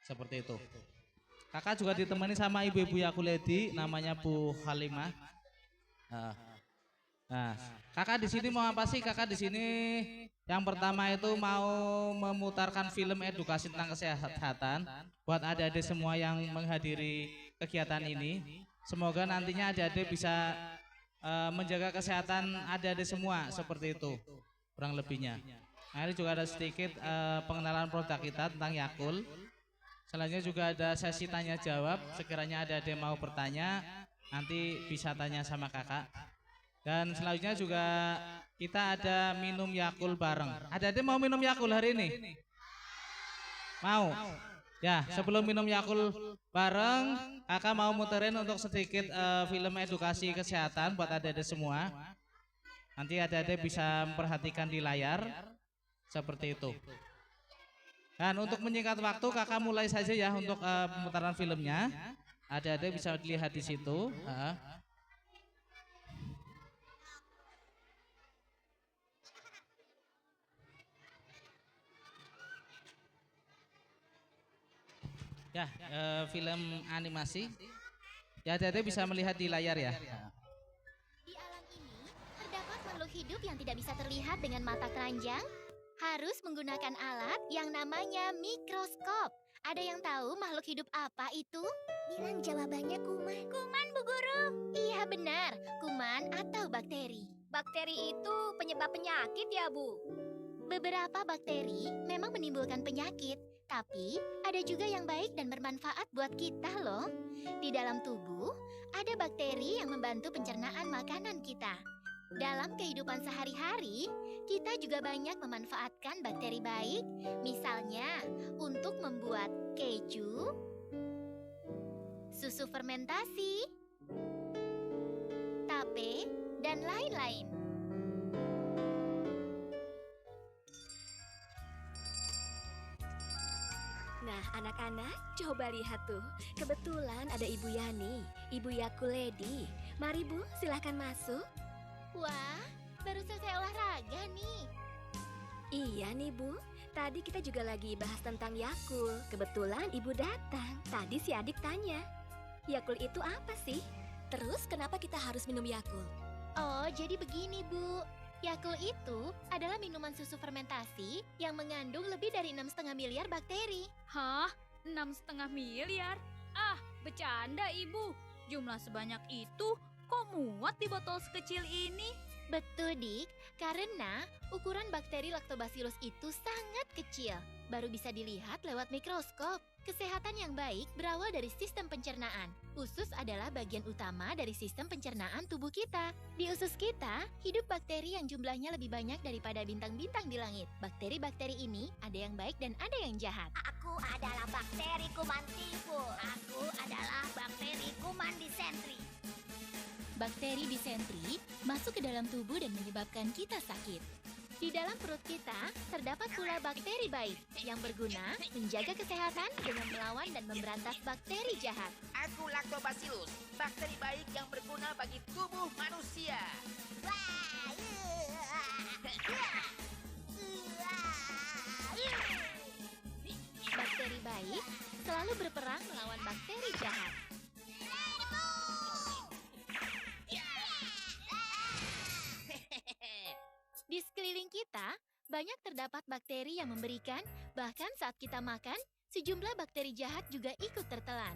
Seperti itu. Kakak juga ditemani sama ibu-ibu Yakuledi, namanya Bu Halimah. Nah, nah, kakak di sini mau apa sih? Kakak di sini yang pertama itu mau memutarkan film edukasi tentang kesehatan buat adik-adik semua yang menghadiri kegiatan ini. Semoga nantinya adik-adik bisa menjaga kesehatan adik-adik semua seperti itu, kurang lebihnya. Nah, ini juga ada sedikit pengenalan produk kita tentang Yakult. Selanjutnya juga ada sesi tanya jawab. Sekiranya ada mau bertanya, nanti bisa tanya sama kakak. Dan selanjutnya juga kita ada minum Yakult bareng. Ada mau minum Yakult hari ini? Mau? Ya, sebelum minum Yakult bareng, kakak mau muterin untuk sedikit film edukasi kesehatan buat adik-adik semua. Nanti adik-adik bisa memperhatikan di layar seperti itu. Dan untuk menyingkat waktu, kakak mulai saja ya untuk pemutaran filmnya. Adik-adik bisa dilihat di situ. Ya, film animasi. Ya, adik-adik bisa melihat di layar ya. Di alam ini terdapat makhluk hidup yang tidak bisa terlihat dengan mata telanjang. Harus menggunakan alat yang namanya mikroskop. Ada yang tahu makhluk hidup apa itu? Bilang jawabannya kuman. Kuman, Bu Guru. Iya benar, kuman atau bakteri. Bakteri itu penyebab penyakit ya, Bu? Beberapa bakteri memang menimbulkan penyakit, tapi ada juga yang baik dan bermanfaat buat kita loh. Di dalam tubuh, ada bakteri yang membantu pencernaan makanan kita. Dalam kehidupan sehari-hari, kita juga banyak memanfaatkan bakteri baik, misalnya untuk membuat keju, susu fermentasi, tape, dan lain-lain. Nah, anak-anak, coba lihat tuh. Kebetulan ada Ibu Yani, Ibu Yakuledi. Mari Bu, silahkan masuk. Wah, baru selesai olahraga nih. Iya nih Bu, tadi kita juga lagi bahas tentang Yakult. Kebetulan Ibu datang. Tadi si adik tanya, Yakult itu apa sih? Terus kenapa kita harus minum Yakult? Oh, jadi begini Bu. Yakult itu adalah minuman susu fermentasi yang mengandung lebih dari 6,5 miliar bakteri. Hah? 6,5 miliar? Ah, bercanda Ibu. Jumlah sebanyak itu kok muat di botol sekecil ini? Betul, Dik. Karena ukuran bakteri Lactobacillus itu sangat kecil. Baru bisa dilihat lewat mikroskop. Kesehatan yang baik berawal dari sistem pencernaan. Usus adalah bagian utama dari sistem pencernaan tubuh kita. Di usus kita, hidup bakteri yang jumlahnya lebih banyak daripada bintang-bintang di langit. Bakteri-bakteri ini ada yang baik dan ada yang jahat. Aku adalah bakteri kuman tifus. Aku adalah bakteri kuman disentri. Bakteri disentri masuk ke dalam tubuh dan menyebabkan kita sakit. Di dalam perut kita terdapat pula bakteri baik yang berguna menjaga kesehatan dengan melawan dan memberantas bakteri jahat. Aku Lactobacillus, bakteri baik yang berguna bagi tubuh manusia. Bakteri baik selalu berperang melawan bakteri jahat. Di sekeliling kita, banyak terdapat bakteri yang memberikan, bahkan saat kita makan, sejumlah bakteri jahat juga ikut tertelan.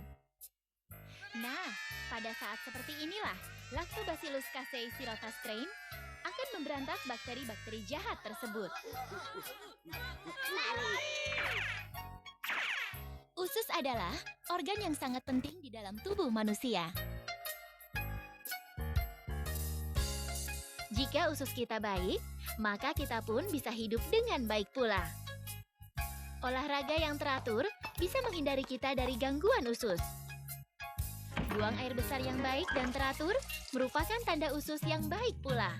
Nah, pada saat seperti inilah, Lactobacillus casei cirrhosis strain akan memberantas bakteri-bakteri jahat tersebut. Usus adalah organ yang sangat penting di dalam tubuh manusia. Jika usus kita baik, maka kita pun bisa hidup dengan baik pula. Olahraga yang teratur bisa menghindari kita dari gangguan usus. Buang air besar yang baik dan teratur merupakan tanda usus yang baik pula.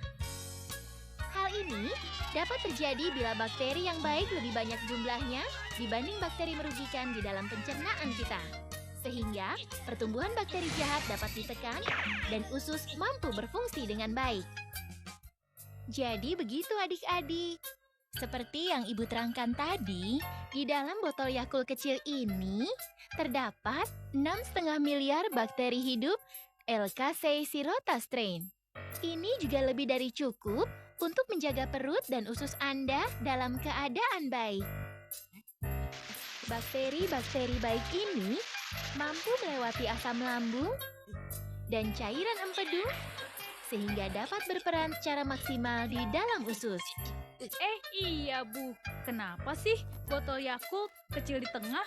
Hal ini dapat terjadi bila bakteri yang baik lebih banyak jumlahnya dibanding bakteri merugikan di dalam pencernaan kita. Sehingga pertumbuhan bakteri jahat dapat ditekan dan usus mampu berfungsi dengan baik. Jadi begitu adik-adik. Seperti yang Ibu terangkan tadi, di dalam botol Yakult kecil ini terdapat 6,5 miliar bakteri hidup Lactobacillus strain. Ini juga lebih dari cukup untuk menjaga perut dan usus Anda dalam keadaan baik. Bakteri-bakteri baik ini mampu melewati asam lambung dan cairan empedu sehingga dapat berperan secara maksimal di dalam usus. Iya Bu, kenapa sih botol Yakult kecil di tengah?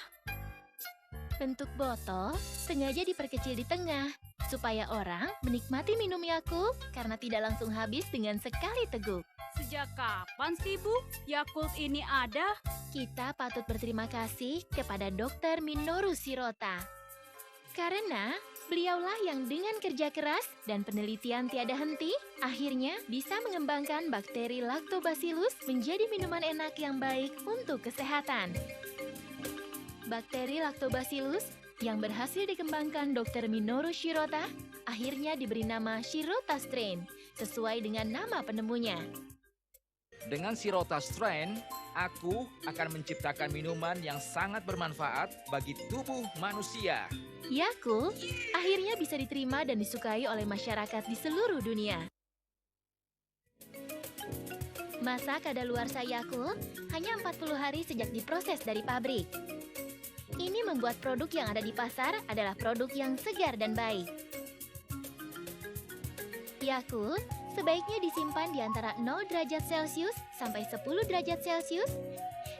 Bentuk botol sengaja diperkecil di tengah supaya orang menikmati minum Yakult karena tidak langsung habis dengan sekali teguk. Sejak kapan sih Bu Yakult ini ada? Kita patut berterima kasih kepada Dr. Minoru Shirota. Karena beliaulah yang dengan kerja keras dan penelitian tiada henti, akhirnya bisa mengembangkan bakteri Lactobacillus menjadi minuman enak yang baik untuk kesehatan. Bakteri Lactobacillus yang berhasil dikembangkan Dr. Minoru Shirota akhirnya diberi nama Shirota strain sesuai dengan nama penemunya. Dengan Shirota strain, aku akan menciptakan minuman yang sangat bermanfaat bagi tubuh manusia. Yakult akhirnya bisa diterima dan disukai oleh masyarakat di seluruh dunia. Masa kadaluarsa Yakult hanya 40 hari sejak diproses dari pabrik. Ini membuat produk yang ada di pasar adalah produk yang segar dan baik. Yakult sebaiknya disimpan di antara 0 derajat Celcius sampai 10 derajat Celcius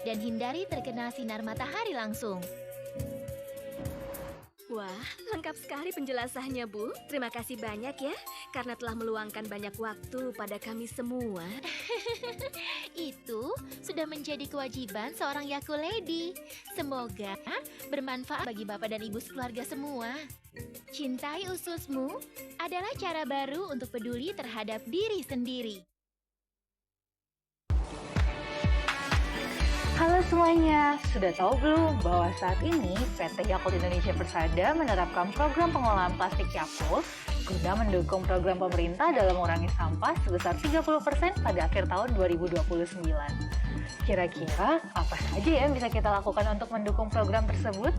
dan hindari terkena sinar matahari langsung. Wah, lengkap sekali penjelasannya, Bu. Terima kasih banyak ya, karena telah meluangkan banyak waktu pada kami semua. Itu sudah menjadi kewajiban seorang Yakult Lady. Semoga bermanfaat bagi Bapak dan Ibu sekeluarga semua. Cintai ususmu adalah cara baru untuk peduli terhadap diri sendiri. Halo semuanya, sudah tahu belum bahwa saat ini PT Yakult Indonesia Persada menerapkan program pengolahan plastik Yakult guna mendukung program pemerintah dalam mengurangi sampah sebesar 30% pada akhir tahun 2029. Kira-kira apa saja yang bisa kita lakukan untuk mendukung program tersebut?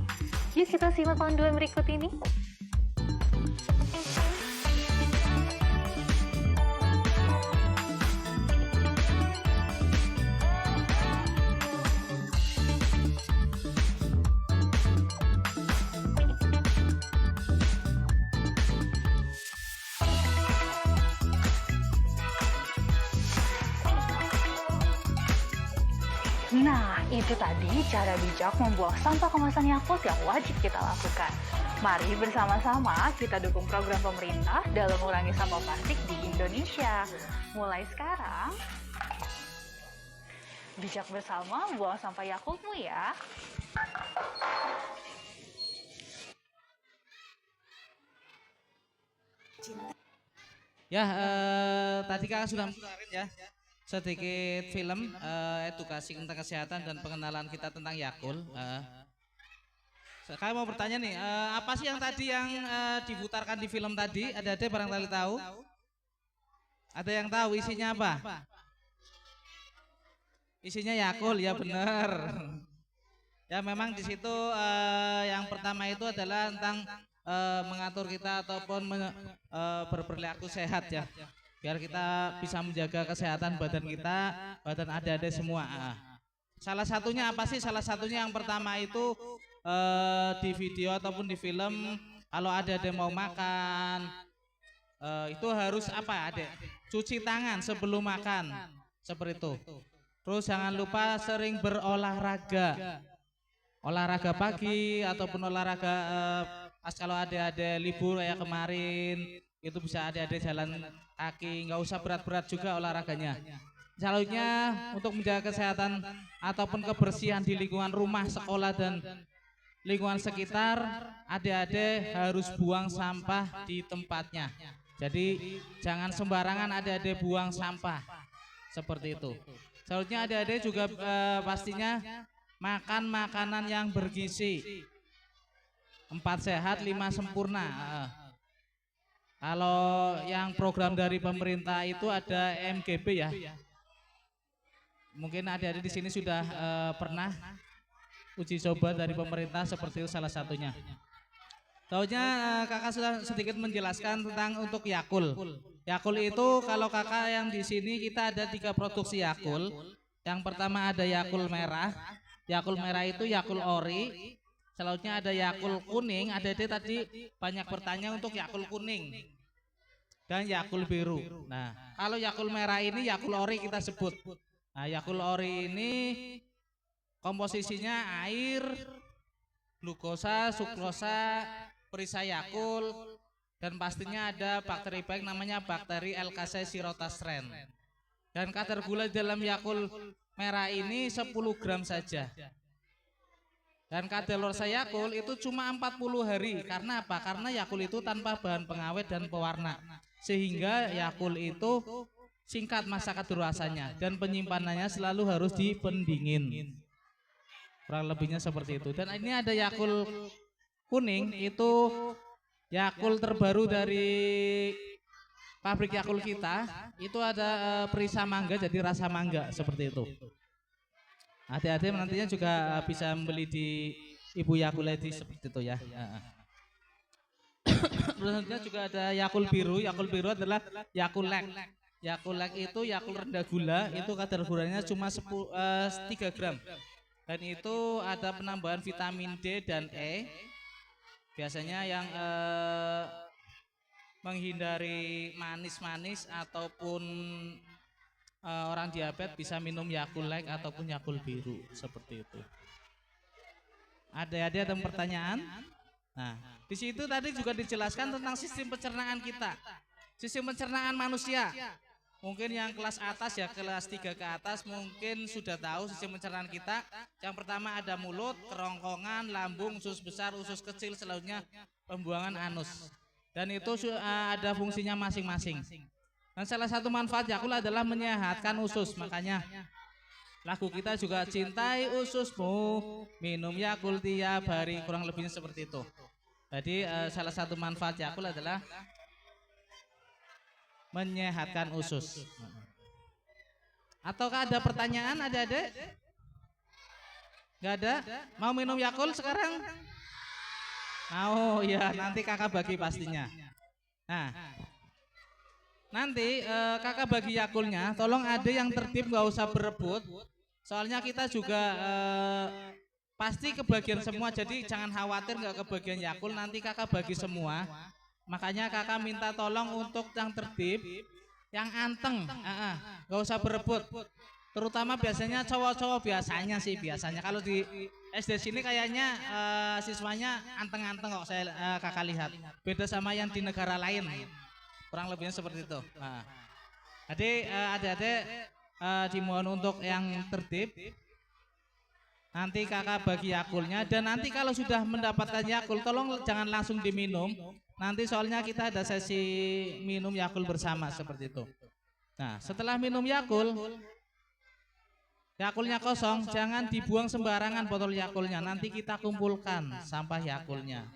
Yuk kita simak panduan berikut ini. Nah, itu tadi cara bijak membuang sampah kemasan Yakult yang wajib kita lakukan. Mari bersama-sama kita dukung program pemerintah dalam mengurangi sampah plastik di Indonesia. Mulai sekarang, bijak bersama buang sampah Yakultmu ya. Ya, tadi kakak sudah mengenalkan ya sedikit film edukasi tentang kesehatan dan pengenalan kita tentang Yakult. Saya mau bertanya nih, apa sih yang tadi yang diputarkan di film tadi? Ada barangkali tahu? Ada yang tahu isinya apa? Isinya Yakult, ya benar. Ya memang di situ yang pertama itu adalah tentang mengatur kita ataupun berperilaku sehat ya. Biar kita bisa menjaga kesehatan badan kita, badan adik-adik semua. Salah satunya apa sih? Salah satunya yang pertama itu di video ataupun di film, kalau adik-adik mau makan, itu harus apa adik? Cuci tangan sebelum makan, seperti itu. Terus jangan lupa sering berolahraga. Olahraga pagi ataupun olahraga pas kalau adik-adik libur kayak kemarin, itu bisa adik-adik jalan kaki, nggak usah berat-berat juga olahraganya. Selanjutnya untuk menjaga kesehatan ataupun kebersihan di lingkungan rumah, sekolah dan lingkungan sekitar, adik-adik harus buang sampah di tempatnya. Jadi jangan sembarangan adik-adik buang sampah seperti itu. Selanjutnya adik-adik juga pastinya makan makanan yang bergizi. 4 sehat, 5 sempurna. Kalau yang program dari pemerintah itu ada MGB ya. Mungkin adik-adik di sini sudah pernah uji coba dari pemerintah seperti itu salah satunya. Tahunya kakak sudah sedikit menjelaskan tentang untuk Yakult. Yakult itu kalau kakak yang di sini kita ada 3 produksi Yakult. Yang pertama ada Yakult merah. Yakult merah itu Yakult ori. Selanjutnya ada Yakult kuning. Adik-adik tadi banyak bertanya untuk Yakult kuning dan Yakult biru. Nah, kalau Yakult merah ini Yakult ori kita sebut. Nah, Yakult ori ini komposisinya air, glukosa, sukrosa, perisa Yakult, dan pastinya ada bakteri baik namanya bakteri Elkase Shirotastren. Dan kadar gula dalam Yakult merah ini 10 gram saja. Dan kadaluarsa Yakult itu cuma 40 hari. Karena apa? Karena Yakult itu tanpa bahan pengawet dan pewarna. Sehingga Yakult itu singkat masa kadaluarsanya dan penyimpanannya selalu harus dipendingin. Kurang lebihnya seperti itu. Dan ini ada Yakult kuning, itu Yakult terbaru dari pabrik Yakult kita. Itu ada perisa mangga jadi rasa mangga seperti itu. Adik-adik nantinya juga bisa membeli di Ibu Yakult Lady seperti itu ya. Selanjutnya juga ada Yakult biru. Yakult biru adalah Yakult Lek. Yakult Lek itu Yakult rendah gula, itu kadar gulanya cuma 3 gram. Dan itu ada penambahan vitamin D dan E. Biasanya yang menghindari manis-manis ataupun orang diabetes bisa minum Yakult Lek ataupun Yakult biru seperti itu. Ada pertanyaan? Nah, di situ tadi juga dijelaskan tentang sistem pencernaan kita. Sistem pencernaan manusia. Mungkin yang kelas atas ya, kelas 3 ke atas mungkin sudah tahu sistem pencernaan kita. Yang pertama ada mulut, kerongkongan, lambung, usus besar, usus kecil, selanjutnya pembuangan anus. Dan itu ada fungsinya masing-masing. Dan salah satu manfaat Yakult adalah menyehatkan usus. Makanya lagu kita juga cintai ususmu, minum Yakult tiap hari, kurang lebihnya seperti itu. Jadi salah satu manfaat Yakult adalah menyehatkan usus. Ataukah ada pertanyaan adik-adik? Gak ada? Mau minum Yakult sekarang? Oh ya, nanti kakak bagi pastinya. Nah, nanti kakak bagi Yakultnya, tolong ada yang tertib, gak usah berebut. Soalnya kita juga pasti kebagian semua, jadi jangan khawatir gak kebagian Yakult, nanti kakak bagi semua. Makanya kakak minta tolong untuk yang tertib, yang anteng, gak usah berebut. Terutama biasanya cowok-cowok biasanya. Kalau di SD sini kayaknya siswanya anteng-anteng kok saya kakak lihat. Beda sama yang di negara lain. Kurang lebihnya seperti itu. Jadi adik-adik dimohon untuk yang tertib. Nanti kakak bagi Yakultnya, dan nanti kalau sudah mendapatkan Yakult tolong jangan langsung diminum. Nanti soalnya kita ada sesi minum Yakult bersama seperti itu. Nah, setelah minum Yakultnya kosong, jangan dibuang sembarangan botol Yakultnya. Nanti kita kumpulkan sampah Yakultnya.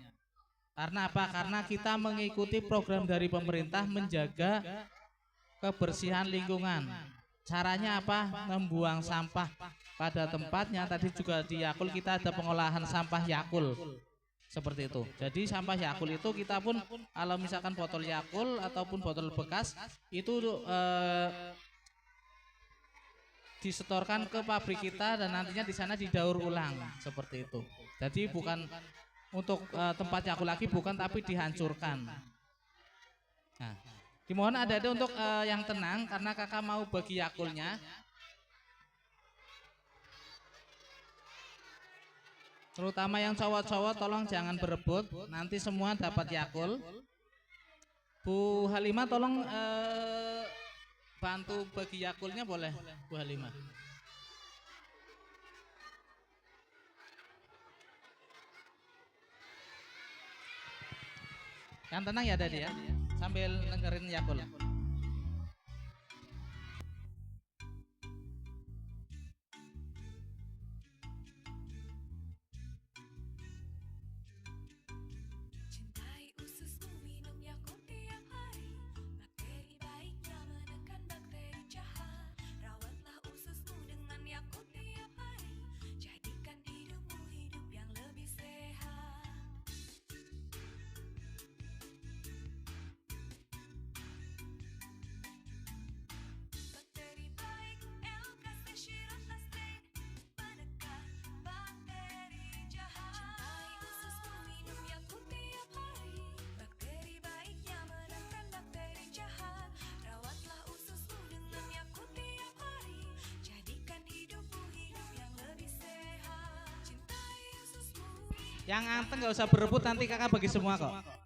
Karena apa? Karena kita mengikuti program dari pemerintah menjaga kebersihan lingkungan. Caranya apa? Membuang sampah pada tempatnya. Tadi juga di Yakult kita ada pengolahan sampah Yakult. Seperti itu. Jadi sampah Yakult itu kita pun kalau misalkan botol Yakult ataupun botol bekas itu disetorkan ke pabrik kita dan nantinya di sana didaur ulang seperti itu. Jadi bukan untuk tempat Yakult lagi, bukan, tapi dihancurkan. Nah, dimohon ada untuk yang tenang karena kakak mau bagi Yakultnya. Terutama yang cowok-cowok tolong jangan berebut, nanti semua dapat Yakult. Bu Halimah tolong bantu bagi Yakultnya boleh Bu Halimah. Yang tenang ya Dadi ya, sambil dengerin Yakult. Bakteri baiknya menekan bakteri jahat. Rawatlah ususmu dengan Yang anteng nggak usah berebut, nanti kakak bagi semua kok.